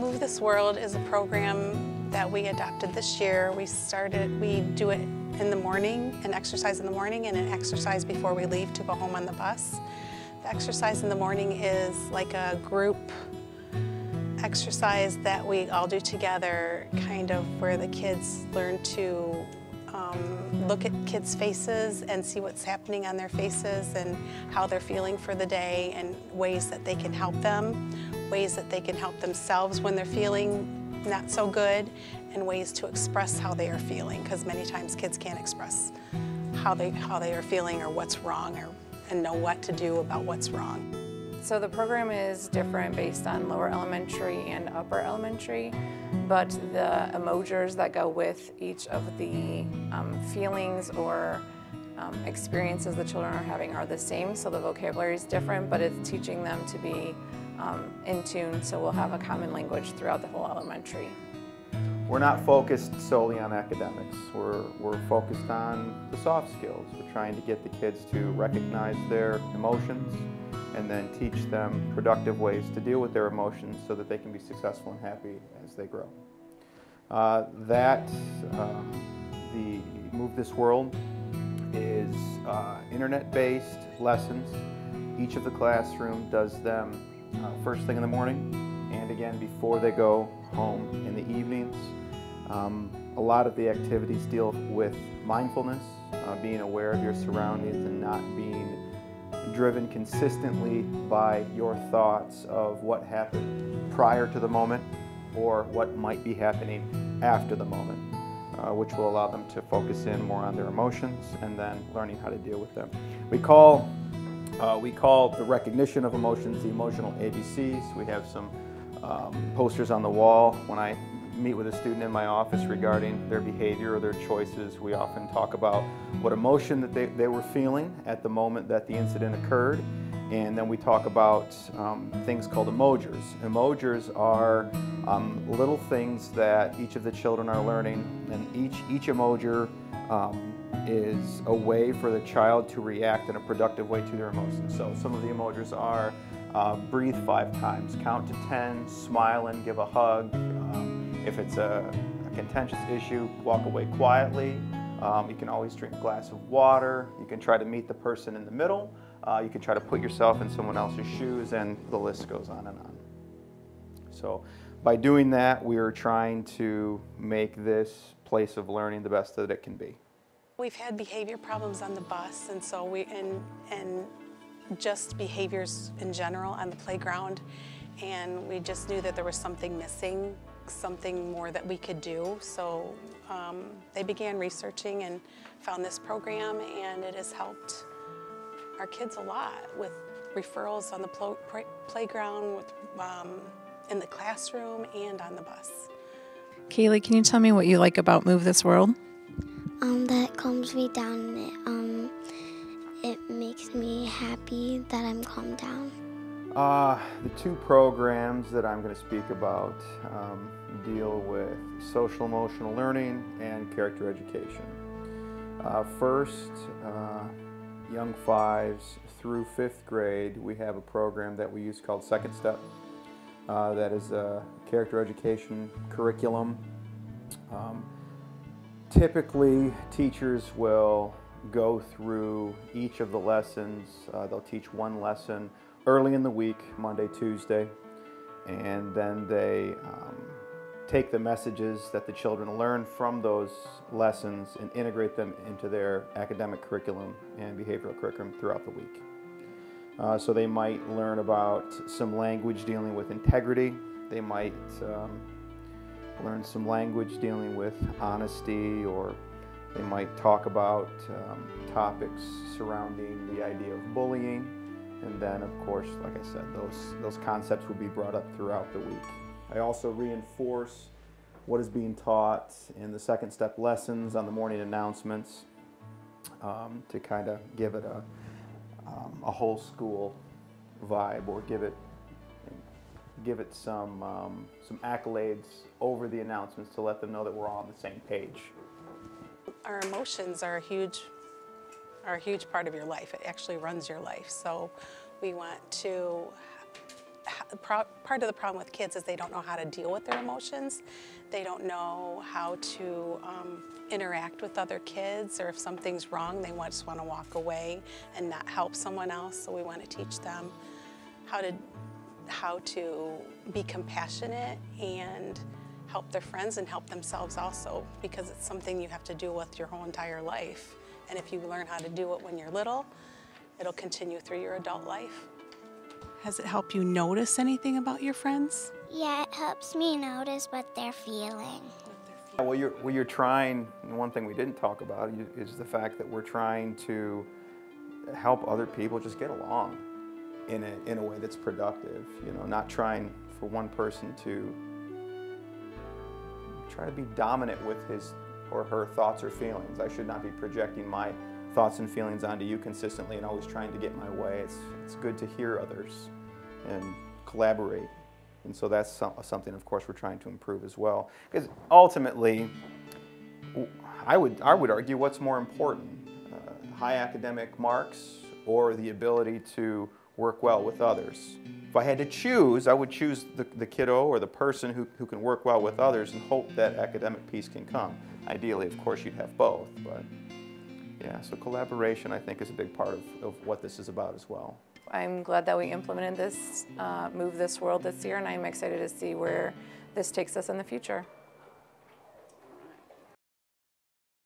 Move This World is a program that we adopted this year. We do it in the morning, an exercise in the morning and an exercise before we leave to go home on the bus. The exercise in the morning is like a group exercise that we all do together, kind of where the kids learn to look at kids' faces and see what's happening on their faces and how they're feeling for the day and ways that they can help them, ways that they can help themselves when they're feeling not so good, and ways to express how they are feeling, because many times kids can't express how they are feeling or what's wrong and know what to do about what's wrong. So the program is different based on lower elementary and upper elementary, but the emojis that go with each of the feelings or experiences the children are having are the same, so the vocabulary is different, but it's teaching them to be in tune, so we'll have a common language throughout the whole elementary. We're not focused solely on academics. We're focused on the soft skills. We're trying to get the kids to recognize their emotions and then teach them productive ways to deal with their emotions so that they can be successful and happy as they grow. The Move This World is internet-based lessons. Each of the classroom does them first thing in the morning and again before they go home in the evenings. A lot of the activities deal with mindfulness, being aware of your surroundings and not being driven consistently by your thoughts of what happened prior to the moment or what might be happening after the moment, which will allow them to focus in more on their emotions and then learning how to deal with them. We call the recognition of emotions the emotional ABCs. We have some posters on the wall. When I meet with a student in my office regarding their behavior or their choices, we often talk about what emotion that they were feeling at the moment that the incident occurred, and then we talk about things called emojis. Emojis are little things that each of the children are learning, and each emoji is a way for the child to react in a productive way to their emotions. So some of the emojis are breathe 5 times, count to 10, smile and give a hug. If it's a contentious issue, walk away quietly. You can always drink a glass of water. You can try to meet the person in the middle. You can try to put yourself in someone else's shoes, and the list goes on and on. So by doing that, we are trying to make this place of learning the best that it can be. We've had behavior problems on the bus, and so and just behaviors in general on the playground, and we just knew that there was something missing, something more that we could do. So they began researching and found this program, and it has helped our kids a lot with referrals on the playground, with, in the classroom, and on the bus. Kailey, can you tell me what you like about Move This World? That calms me down. It makes me happy that I'm calmed down. The 2 programs that I'm going to speak about deal with social emotional learning and character education. First, young 5s through 5th grade, we have a program that we use called Second Step. That is a character education curriculum. Typically, teachers will go through each of the lessons. They'll teach one lesson early in the week, Monday, Tuesday, and then they take the messages that the children learn from those lessons and integrate them into their academic curriculum and behavioral curriculum throughout the week. So they might learn about some language dealing with integrity. They might learn some language dealing with honesty, or they might talk about topics surrounding the idea of bullying. And then, of course, like I said, those concepts will be brought up throughout the week. I also reinforce what is being taught in the Second Step lessons on the morning announcements to kind of give it a whole school vibe, or give it some accolades over the announcements to let them know that we're all on the same page. Our emotions are a huge part of your life. It actually runs your life. So we want to part of the problem with kids is they don't know how to deal with their emotions. They don't know how to interact with other kids, or if something's wrong, they just want to walk away and not help someone else. So we want to teach them how to be compassionate and help their friends and help themselves also, because it's something you have to do with your whole entire life. And if you learn how to do it when you're little, it'll continue through your adult life. Has it helped you notice anything about your friends? Yeah, it helps me notice what they're feeling. Well, you're trying, and one thing we didn't talk about is the fact that we're trying to help other people just get along in a way that's productive. You know, not trying for one person to try to be dominant with his or her thoughts or feelings. I should not be projecting my thoughts and feelings onto you consistently and always trying to get my way. It's good to hear others and collaborate. And so that's something, of course, we're trying to improve as well. Because ultimately, I would argue what's more important, high academic marks or the ability to work well with others. If I had to choose, I would choose the kiddo or the person who can work well with others and hope that academic piece can come. Ideally, of course, you'd have both, but yeah, so collaboration, I think, is a big part of what this is about as well. I'm glad that we implemented this, Move This World this year, and I'm excited to see where this takes us in the future.